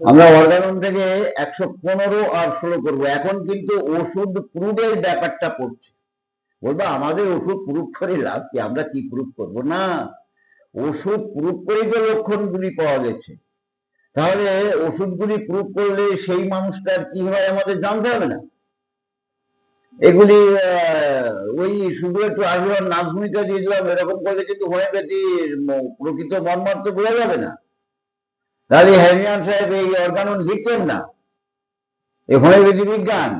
আমরা অর্গানন থেকে 115 আর 16 করবো। এখন কিন্তু ওষুধ প্রুফের ব্যাপারটা পড়ছে। বলবো আমাদের ওষুধ প্রুফ করে লাভ কি, আমরা কি প্রুফ করবো? না, ওষুধ প্রুফ করে যে লক্ষণগুলি পাওয়া যাচ্ছে, তাহলে ওষুধগুলি প্রুফ করলে সেই মানুষটার কি হয় আমাদের জানতে হবে না? এগুলি ওই শুধু একটু আগ্রহ নাচ ভূমিকা দিয়ে দিলাম এরকম করলে কিন্তু হোমিওপ্যাথির প্রকৃত মর্মার্থ বোঝা যাবে না। তাহলে হ্যারিয়ান সাহেব এই অর্গানন লিখতেন না, এই হোমিওপ্যাথি বিজ্ঞান।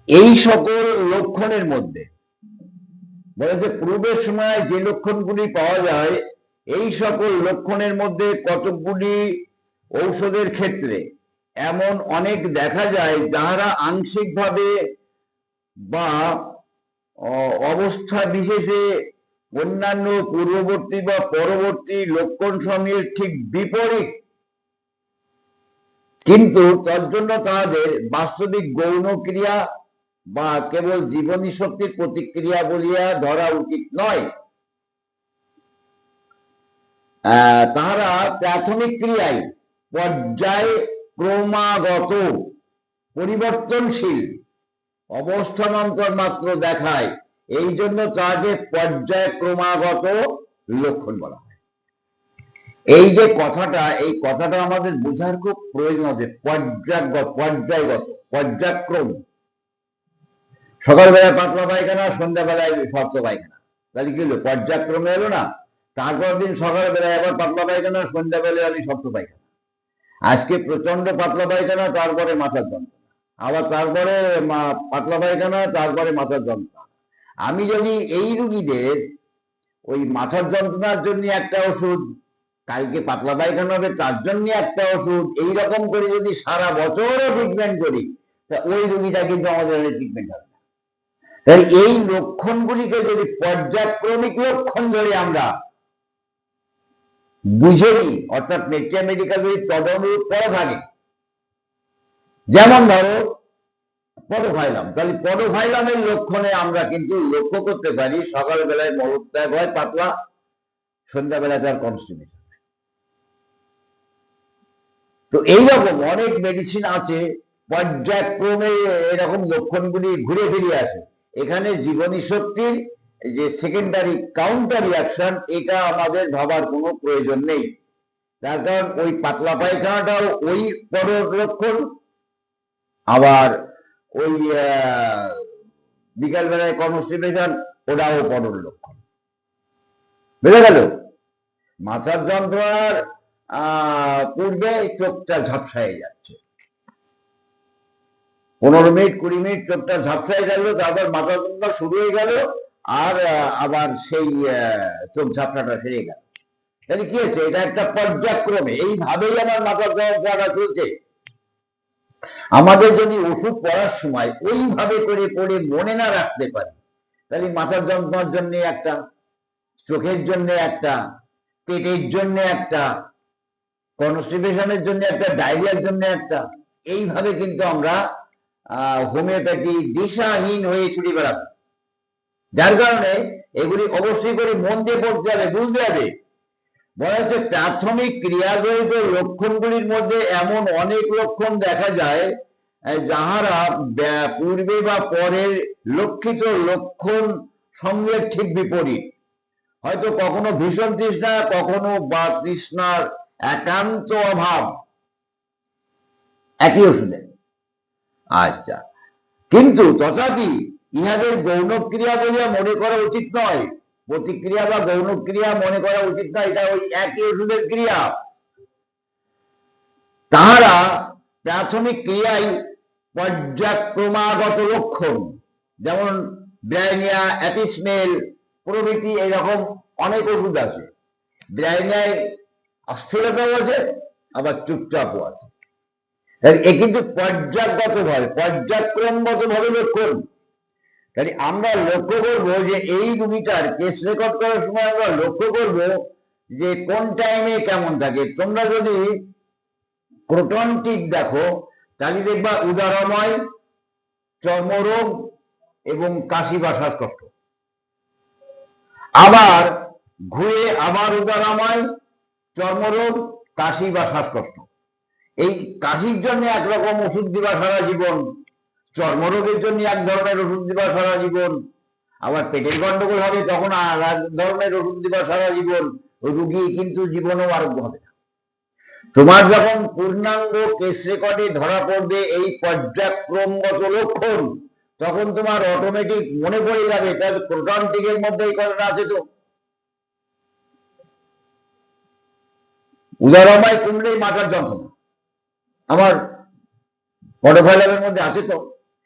এই সকল লক্ষণের মধ্যে বলেছে প্রবেশ সময় যে লক্ষণগুলি পাওয়া যায়, এই সকল লক্ষণের মধ্যে কতকগুলি ঔষধের ক্ষেত্রে এমন অনেক দেখা যায় যাহারা আংশিকভাবে বা অবস্থা বিশেষে অন্যান্য পূর্ববর্তী বা পরবর্তী লক্ষণ সমূহের ঠিক বিপরীত, কিন্তু তার জন্য তাদের বাস্তবিক গৌণ ক্রিয়া বা কেবল জীবনী শক্তির প্রতিক্রিয়া বলিয়া ধরা উচিত নয়। তাহারা প্রাথমিক ক্রিয়ায় পর্যায় ক্রমাগত পরিবর্তনশীল অবস্থানান্তর মাত্র দেখায়, এই জন্য তাকে পর্যায় ক্রমাগত লক্ষণ বলা হয়। এই যে কথাটা, এই কথাটা আমাদের বোঝার খুব প্রয়োজন আছে। পর্যায়গত, পর্যায়ক্রম। সকালবেলায় পাতলা পায়খানা, সন্ধ্যাবেলায় শক্ত পায়খানা, তাহলে কি হলো? পর্যায়ক্রমে এলো না? তারপর দিন সকালবেলায় আবার পাতলা পায়খানা, সন্ধ্যাবেলায় আমি শক্ত পায়খানা। আজকে প্রচন্ড পাতলা পায়খানা, তারপরে মাথার যন্ত্রণা, আবার তারপরে পাতলা পায়খানা, তারপরে মাথার যন্ত্রণা। আমি যদি এই রুগীদের ওই মাথার যন্ত্রণার জন্য একটা ওষুধ, কালকে পাতলা পায়খানা হবে তার জন্য একটা ওষুধ, এইরকম করে যদি সারা বছরও ট্রিটমেন্ট করি, তা ওই রুগীটা কিন্তু আমাদের ট্রিটমেন্ট হবে না। তাই এই লক্ষণগুলিকে যদি পর্যায়ক্রমিক লক্ষণ ধরে আমরা বুঝে নিই, অর্থাৎ মেডিকেল তদনুরূপ করা থাকে। যেমন ধরো পডোফাইলাম, তাহলে পডোফাইলামের লক্ষণে আমরা কিন্তু লক্ষ্য করতে পারি সকালবেলায় মলত্যাগ হয় পাতলা, সন্ধ্যাবেলায় তার কনস্টিপেশন। তো এইরকম অনেক মেডিসিন আছে পর্যায়ক্রমে এরকম লক্ষণগুলি ঘুরে ফিরে আসে। এখানে জীবনী শক্তির যে সেকেন্ডারি কাউন্টার রিয়াকশন, এটা আমাদের ভাবার কোনো প্রয়োজন নেই। তার কারণ ওই পাতলা পায়খানাটাও ওই পরের লক্ষণ, আবার ওই বিকালবেলায় কনস্টিপেশন, ওটাও পরের লক্ষণ। বুঝে গেল? মাথার যন্ত্রণার পূর্বে চোখটা ঝাপসায় যাচ্ছে, 15 মিনিট 20 মিনিট চোখটা ঝাপসায় গেল, তারপর মাথা যন্ত্রণা শুরু হয়ে গেল, আর আবার সেই চোখ ঝাপসাটা সেরে গেল। তাহলে কি হচ্ছে? এটা একটা পর্যায়ক্রমে এইভাবেই আমার মাথার যন্ত্রণা চলছে। আমাদের যদি ওষুধ পড়ার সময় ওইভাবে করে পড়ে মনে না রাখতে পারি, তাহলে মাথার যন্ত্রণার জন্য একটা, চোখের জন্য একটা, পেটের জন্য একটা, কনস্টিপেশনের জন্য একটা, ডায়রিয়ার জন্য একটা, এইভাবে কিন্তু আমরা হোমিওপ্যাথি দিশাহীন হয়ে ছুটে বেড়াবো। যার কারণে এগুলি অবশ্যই করে মন দিয়ে পড়তে হবে, বুঝতে হবে। বলা হচ্ছে প্রাথমিক ক্রিয়াজনিত লক্ষণগুলির মধ্যে এমন অনেক লক্ষণ দেখা যায় যাহারা পূর্বে বা পরের লক্ষিত লক্ষণ সঙ্গে ঠিক বিপরীত। হয়তো কখনো ভীষণ তৃষ্ণা, কখনো বা তৃষ্ণার একান্ত অভাব, একই ওষুধে। আচ্ছা, কিন্তু তথাপি ইহাদের গৌণক্রিয়া বলিয়া মনে করা উচিত নয়, প্রতিক্রিয়া বা গৌণক্রিয়া মনে করা উচিত নয়, এটা ওই একই ওষুধের ক্রিয়া। তাহারা প্রাথমিক ক্রিয়ায় পর্যায়ক্রমাগত লক্ষণ, যেমন ব্রাইনিয়া, অ্যাপিসমেল প্রভৃতি, এইরকম অনেক ওষুধ আছে। ব্রাইনিয়ায় অস্থিরতাও আছে, আবার চুপচাপও আছে। এ কিন্তু পর্যায়গত ভাবে, পর্যায়ক্রমগত ভাবে লক্ষণ। তাহলে আমরা লক্ষ্য করবো যে এই রুগীটার কেস রেকর্ড করার সময় আমরা লক্ষ্য করবো যে কোন টাইমে কেমন থাকে। তোমরা যদি ক্রোটন টিক দেখো, তাহলে দেখবা উদারময়, চর্মরোগ এবং কাশি বা শ্বাসকষ্ট। আবার ঘুরে আবার উদারময়, চর্মরোগ, কাশি বা শ্বাসকষ্ট। এই কাশির জন্য একরকম ওষুধ দিবা সারা জীবন, চর্মরোগের জন্য এক ধরনের ওষুধ দিবা সারা জীবন, আবার পেটের গন্ডগোল হবে তখন আর এক ধরনের ওষুধ দিবা সারা জীবন। রুগী কিন্তু জীবনও আরোগ্য হবে না। তোমার যখন পূর্ণাঙ্গ কেস রেকর্ডে ধরা পড়বে এই পর্যায়ক্রমগত লক্ষণ, তখন তোমার অটোমেটিক মনে পড়ে যাবে তার প্রোটনটিকের মধ্যে এই কথাটা আছে তো। উদারমায় কমলেই মাথার যন্ত্রণা, আমার পটোফাইলামের মধ্যে আছে তো।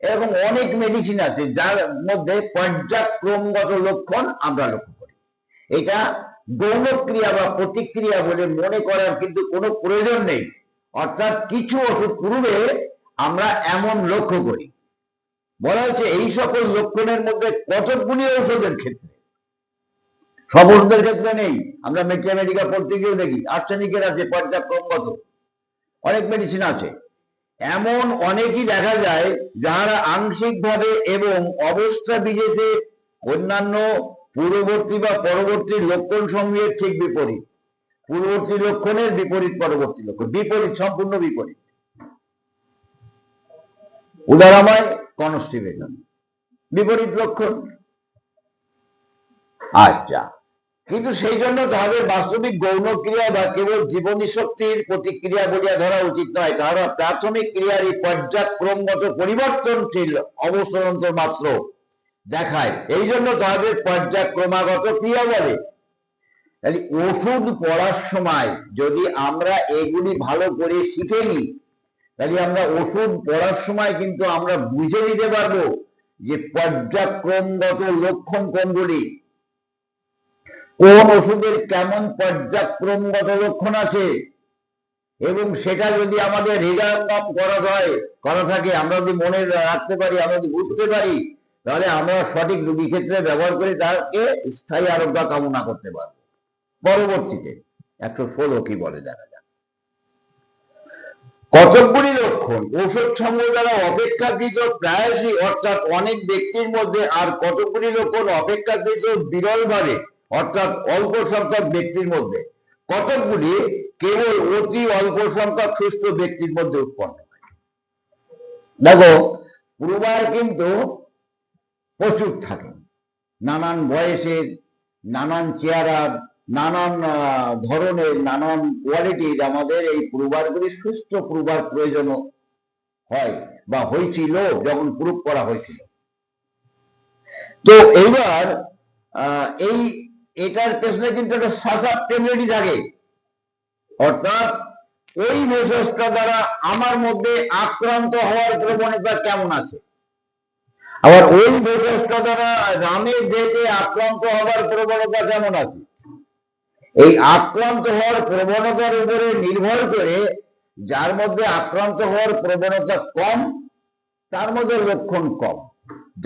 এরকম অনেক মেডিসিন আছে যার মধ্যে পর্যায়ক্রমগত লক্ষণ আমরা লক্ষ্য করি। এটা গৌণক্রিয়া বা প্রতিক্রিয়া বলে মনে করার কিন্তু কোনো প্রয়োজন নেই। অর্থাৎ কিছু ওষুধ পূর্বে আমরা এমন লক্ষ্য করি। বলা হচ্ছে এই সকল লক্ষণের মধ্যে কতকগুলি ঔষধের ক্ষেত্রে, সব ওষুধের ক্ষেত্রে নেই। আমরা ম্যাথমেটিকা পড়তে গিয়েও দেখি আর্সেনিকের আছে পর্যায়ক্রমগত, অনেক মেডিসিন আছে। এমন অনেকই দেখা যায় যারা আংশিকভাবে এবং অবস্থা বিশেষে অন্যান্য পূর্ববর্তী বা পরবর্তী লক্ষণ সমূহের ঠিক বিপরীত। পূর্ববর্তী লক্ষণের বিপরীত পরবর্তী লক্ষণ, বিপরীত, সম্পূর্ণ বিপরীত। উদাহরণে কনস্টিপেশন, বিপরীত লক্ষণ। আচ্ছা, কিন্তু সেই জন্য তাদের বাস্তবিক গৌণ ক্রিয়া বা কেবল জীবনী শক্তির প্রতিক্রিয়া বলিয়া ধরা উচিত নয়। তারা প্রাথমিক ক্রিয়ার এই পর্যায়ক্রমগত পরিবর্তনশীল অবস্থান্তর মাত্র দেখায়, এই জন্য তাদের পর্যায়ক্রমাগত ক্রিয়া বলে। তাহলে ওষুধ পড়ার সময় যদি আমরা এগুলি ভালো করে শিখে নিই, তাহলে আমরা ওষুধ পড়ার সময় কিন্তু আমরা বুঝে নিতে পারবো যে পর্যায়ক্রমগত লক্ষণ কোনগুলি, কোন ওষুধের কেমন পর্যায়ক্রমগত লক্ষণ আছে। এবং সেটা যদি আমাদের হৃদয়ঙ্গম করা থাকে, আমরা যদি মনে রাখতে পারি, আমরা যদি বুঝতে পারি, তাহলে আমরা সঠিক রোগী ক্ষেত্রে ব্যবহার করে তাকে স্থায়ী আরোগ্য কামনা করতে পারবো। পরবর্তীতে 116 কি বলে দেখা যাক। কতকগুলি লক্ষণ ঔষধ সমূহ দ্বারা অপেক্ষাকৃত প্রায়শই অর্থাৎ অনেক ব্যক্তির মধ্যে, আর কতকগুলি লক্ষণ অপেক্ষাকৃত বিরলভাবে অর্থাৎ অল্প সংখ্যক ব্যক্তির মধ্যে, কতকগুলি কেবল অতি অল্প সংখ্যক সুস্থ ব্যক্তির মধ্যে উৎপন্ন হয়। দেখো, পূর্বার কিন্তু প্রচুর থাকে, নানান বয়সের, নানান চেহারার, নানান ধরনের, নানান কোয়ালিটির আমাদের এই পূর্বারগুলি সুস্থ পূর্বার প্রয়োজন হয় বা হয়েছিল যখন প্রুফ করা হয়েছিল। তো এইবার এটার পেছনে কিন্তু একটা সাসেপ্টেবিলিটি থাকে, অর্থাৎ ওই ভেষজটা দ্বারা আমার মধ্যে আক্রান্ত হওয়ার প্রবণতা কেমন আছে, আবার ওই ভেষজটা দ্বারা রামের দেহে আক্রান্ত হওয়ার প্রবণতা কেমন আছে। এই আক্রান্ত হওয়ার প্রবণতার উপরে নির্ভর করে যার মধ্যে আক্রান্ত হওয়ার প্রবণতা কম তার মধ্যে লক্ষণ কম,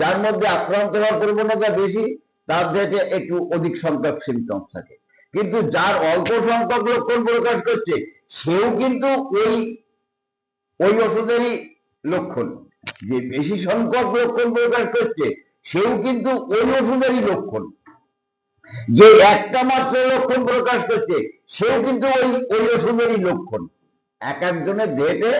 যার মধ্যে আক্রান্ত হওয়ার প্রবণতা বেশি তার দেহে একটু অধিক সংখ্যক সিমটমস থাকে। কিন্তু যার অল্প সংখ্যক লক্ষণ প্রকাশ করছে সেও কিন্তু ওই ওষুধেরই লক্ষণ, যে বেশি সংখ্যক লক্ষণ প্রকাশ করছে সেও কিন্তু ওই ওষুধেরই লক্ষণ, যে একটা মাত্র লক্ষণ প্রকাশ করছে সেও কিন্তু ওই ওষুধেরই লক্ষণ। এক একজনের দেহে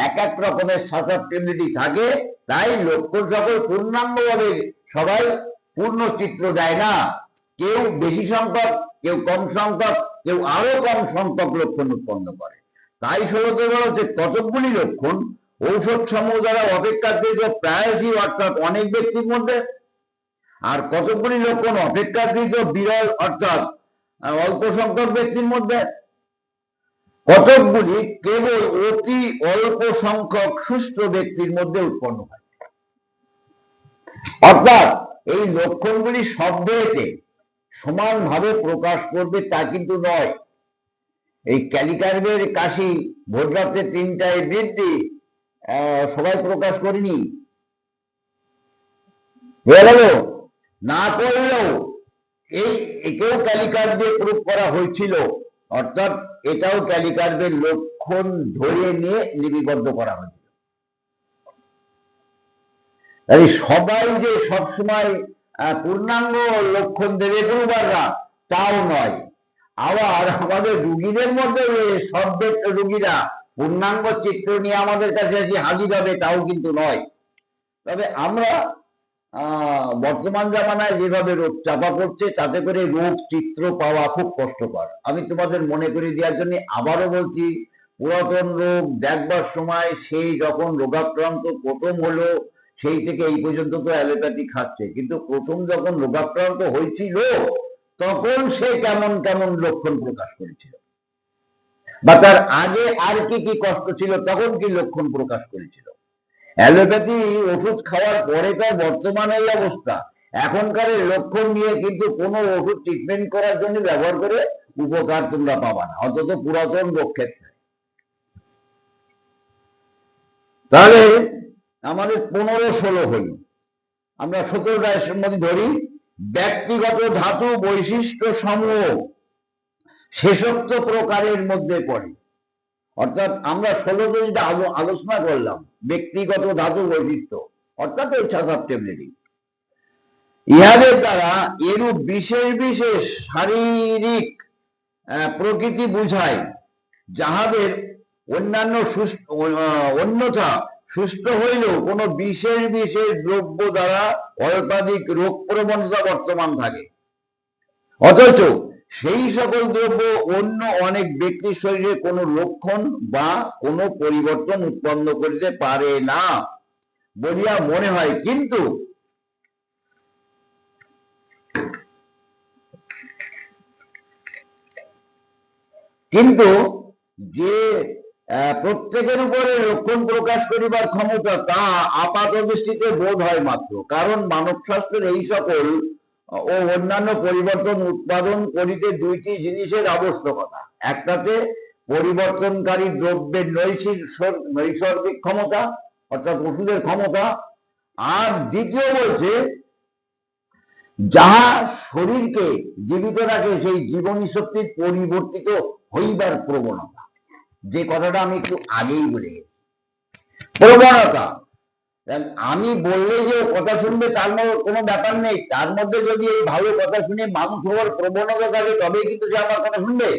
এক এক রকমের সাসেপ্টেবিলিটি থাকে, তাই লক্ষণ সকল পূর্ণাঙ্গভাবে সবাই পূর্ণ চিত্র দেয় না। কেউ বেশি সংখ্যক, কেউ কম সংখ্যক, কেউ আরো কম সংখ্যক লক্ষণ উৎপন্ন করে। তাই ষোলোতে বলা হচ্ছে কতকগুলি লক্ষণ ঔষধ সমূহ দ্বারা অপেক্ষাকৃত প্রায়শই অর্থাৎ অনেক ব্যক্তির মধ্যে, আর কতকগুলি লক্ষণ অপেক্ষাকৃত বিরল অর্থাৎ অল্প সংখ্যক ব্যক্তির মধ্যে, কতকগুলি কেবল অতি অল্প সংখ্যক সুস্থ ব্যক্তির মধ্যে উৎপন্ন হয়। অর্থাৎ এই লক্ষণগুলি সব দেহেতে সমানভাবে প্রকাশ করবে তা কিন্তু নয়। এই ক্যালিকার্বের কাশি, ভোররাত্রে 3টায় বৃদ্ধি সবাই প্রকাশ করেনি, হয়ে গেল না করলেও একেও ক্যালিকার্বে প্রুফ করা হয়েছিল, অর্থাৎ এটাও ক্যালিকার্বের লক্ষণ ধরে নিয়ে লিপিবদ্ধ করা হয়েছিল। তাই সবাই যে সবসময় পূর্ণাঙ্গ লক্ষণ দেবে পূর্বাররা তাও নয়। আবার আমাদের রুগীদের মধ্যে সব রুগীরা পূর্ণাঙ্গ চিত্র নিয়ে আমাদের কাছে যে হাজির হবে তাও কিন্তু নয়। তবে আমরা বর্তমান জামানায় যেভাবে রোগ চাপা পড়ছে তাতে করে রোগ চিত্র পাওয়া খুব কষ্টকর। আমি তোমাদের মনে করে দেওয়ার জন্য আবারও বলছি, পুরাতন রোগ দেখবার সময় সেই যখন রোগাক্রান্ত প্রথম হলো সেই থেকে এই পর্যন্ত তো অ্যালোপ্যাথি খাচ্ছে, কিন্তু প্রথম যখন রোগাক্রান্ত হয়েছিল তখন সে কেমন কেমন লক্ষণ প্রকাশ করেছিল, বা তার আগে আর কি কি কষ্ট ছিল তখন কি লক্ষণ প্রকাশ করেছিল। অ্যালোপ্যাথি ওষুধ খাওয়ার পরে তার বর্তমানে এই অবস্থা। এখনকার লক্ষণ নিয়ে কিন্তু কোনো ওষুধ ট্রিটমেন্ট করার জন্য ব্যবহার করে উপকার তোমরা পাবা না, অন্তত পুরাতন রোগ ক্ষেত্রে। তাহলে আমাদের 15-16 হল, আমরা 17টার মধ্যে ধরি। ব্যক্তিগত ধাতু বৈশিষ্ট্য সমূহ শেষোক্ত প্রকারের মধ্যে পড়ে। অর্থাৎ আমরা 16তে যেটা আলোচনা করলাম, ব্যক্তিগত ধাতু বৈশিষ্ট্য অর্থাৎ এই সাসেপ্টেবিলিটি, ইহাদের দ্বারা এরূপ বিশেষ বিশেষ শারীরিক প্রকৃতি বুঝায়, যাহাদের অন্যান্য অন্যথা সুস্থ হইলেও কোনো বিশেষ বিশেষ দ্রব্য দ্বারা অল্পাধিক রোগ প্রবণতা বর্তমান থাকে, অথচ সেই সকল দ্রব্য অন্য অনেক ব্যক্তির শরীরে কোনো লক্ষণ বা কোনো পরিবর্তন উৎপন্ন করিতে পারে না বলিয়া মনে হয়। কিন্তু যে প্রত্যেকের উপরে লক্ষণ প্রকাশ করিবার ক্ষমতা তা আপাত দৃষ্টিতে বোধ হয় মাত্র, কারণ মানব স্বাস্থ্যের এই সকল ও অন্যান্য পরিবর্তন উৎপাদন করিতে দুইটি জিনিসের আবশ্যকতা। একটাতে পরিবর্তনকারী দ্রব্যের নৈসর্গিক ক্ষমতা অর্থাৎ ওষুধের ক্ষমতা, আর দ্বিতীয় বলছে যাহা শরীরকে জীবিত রাখে সেই জীবনী শক্তির পরিবর্তিত হইবার প্রবণতা। যে কথাটা আমি একটু আগেই বলে গেছি, প্রবণতা। আমি বললে যে কথা শুনবে তার মধ্যে কোনো ব্যাপার নেই, তার মধ্যে যদি এই ভালো কথা শুনে মানুষ হওয়ার প্রবণতা থাকে তবেই কিন্তু সে আমার কথা শুনবে,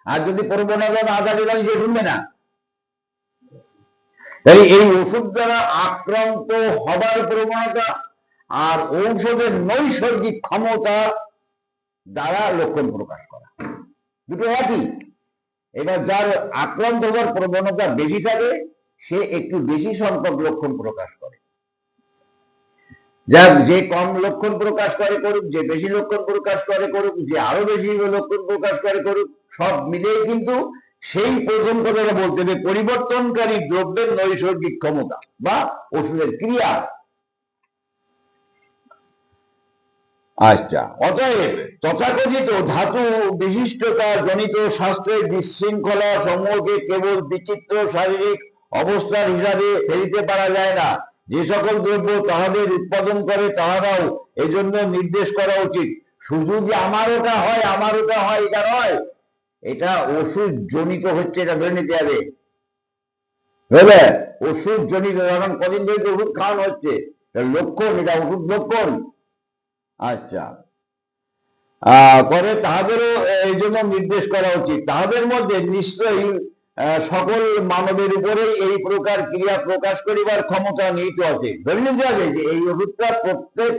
আর যদি প্রবণতা না থাকে তাহলে সে শুনবে না। তাই এই ওষুধ দ্বারা আক্রান্ত হবার প্রবণতা আর ঔষধের নৈসর্গিক ক্ষমতা দ্বারা লক্ষণ প্রকাশ করা দুটো একই। এবার যার আক্রান্ত হবার প্রবণতা বেশি থাকে সে একটু বেশি সংখ্যক লক্ষণ প্রকাশ করে, যার যে কম লক্ষণ প্রকাশ করে করুক, যে বেশি লক্ষণ প্রকাশ করে করুক, যে আরো বেশি লক্ষণ প্রকাশ করে করুক, সব মিলেই কিন্তু সেই প্রথম কথাটা বলতে হবে পরিবর্তনকারী দ্রব্যের নৈসর্গিক ক্ষমতা বা ওষুধের ক্রিয়া। আচ্ছা, অতএব তথাকথিত ধাতু বিশিষ্টতা জনিত শাস্ত্রের বিশৃঙ্খলা সমূহকে কেবল বিচিত্র শারীরিক অবস্থার হিসাবে ফেলিতে পারা যায় না। যে সকল দ্রব্য তাহাদের উৎপাদন করে তাহারাও এজন্য নির্দেশ করা উচিত। শুধু যে আমার ওটা হয় এটা নয়, এটা ওষুধ জনিত হচ্ছে, এটা ধরে নিতে হবে। বুঝলে, ওষুধ জনিত, এখন কদিন ধরে ওষুধ খাওয়ানো হচ্ছে, লক্ষণ, এটা ওষুধ লক্ষণ। আচ্ছা, করে তাহাদেরও এই জন্য নির্দেশ করা উচিত। তাহাদের মধ্যে নিশ্চয়ই সকল মানবের উপরে এই প্রকার ক্রিয়া প্রকাশ করিবার ক্ষমতা নিহিত আছে। ধরে নিতে হবে যে এই ওষুধটা প্রত্যেক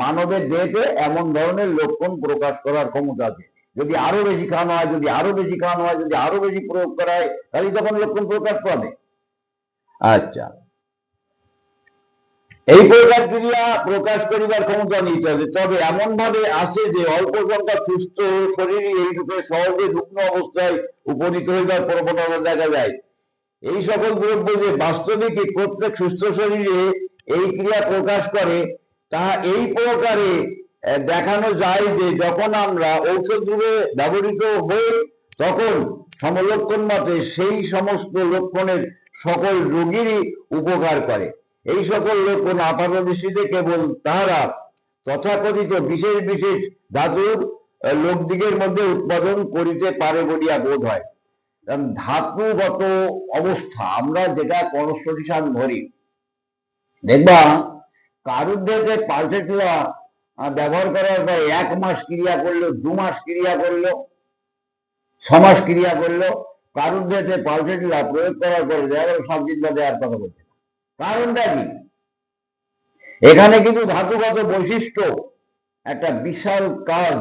মানবের দেহে এমন ধরনের লক্ষণ প্রকাশ করার ক্ষমতা আছে। যদি আরো বেশি খাওয়ানো হয়, যদি আরো বেশি খাওয়ানো হয়, যদি আরো বেশি প্রয়োগ করা হয়, তাহলে তখন লক্ষণ প্রকাশ পাবে। আচ্ছা, এই প্রকার ক্রিয়া প্রকাশ করিবার ক্ষমতা নিতে হবে। তবে এমন ভাবে আসে যে অল্প সংখ্যক সুস্থ শরীর এই রূপে সহজে রুগ্ন অবস্থায় উপনীত হইবার প্রবণতা দেখা যায়। এই সকল দ্রব্য যে বাস্তবিক প্রত্যেক সুস্থ শরীরে এই ক্রিয়া প্রকাশ করে তাহা এই প্রকারে দেখানো যায় যে যখন আমরা ঔষধ রূপে ব্যবহৃত হই তখন সমলক্ষণ মতে সেই সমস্ত লক্ষণের সকল রোগীরই উপকার করে। এই সকল লক্ষণ আপাত দৃষ্টিতে কেবল তাহারা তথাকথিত বিশেষ বিশেষ ধাতুর লোকদিগের মধ্যে উৎপাদন করিতে পারে বলিয়া বোধ হয়। ধাতুগত অবস্থা আমরা যেটা কনস্টিটিউশন ধরি, দেখবা কারুর দেহে পালসেটিলা ব্যবহার করার পর 1 মাস ক্রিয়া করলো, 2 মাস ক্রিয়া করলো, সমাস ক্রিয়া করলো, কারণ দেশে পালসেটি লাভ প্রয়োগ করার পরে দেখা গেল 7 দিন বাদে আর কথা বলছে না। কারণটা কি? এখানে কিন্তু ধাতুগত বৈশিষ্ট্য একটা বিশাল কাজ।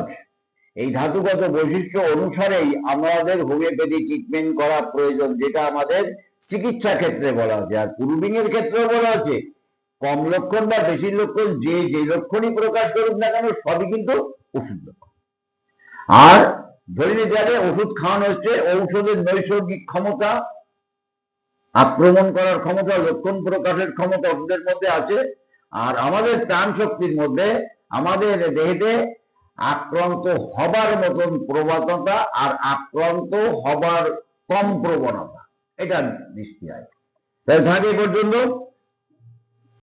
এই ধাতুগত বৈশিষ্ট্য অনুসারেই আমাদের হোমিওপ্যাথি ট্রিটমেন্ট করা প্রয়োজন, যেটা আমাদের চিকিৎসা ক্ষেত্রে বলা আছে। আর প্রুভিং এর ক্ষেত্রেও বলা আছে, কম লক্ষণ বা বেশি লক্ষণ যে লক্ষণই প্রকাশ করুক না কেন সবই কিন্তু ওষুধ লক্ষণ। আর ধরে নিতে হবে ওষুধ খাওয়ানো হচ্ছে, ঔষধের নৈসর্গিক ক্ষমতা, আক্রমণ করার ক্ষমতা, লক্ষণ প্রকাশের ক্ষমতা ওষুধের মধ্যে আছে। আর আমাদের প্রাণ শক্তির মধ্যে আমাদের দেহেতে আক্রান্ত হবার মতন প্রবণতা আর আক্রান্ত হবার কম প্রবণতা, এটা দৃষ্টি হয়। তাহলে থাকে পর্যন্ত।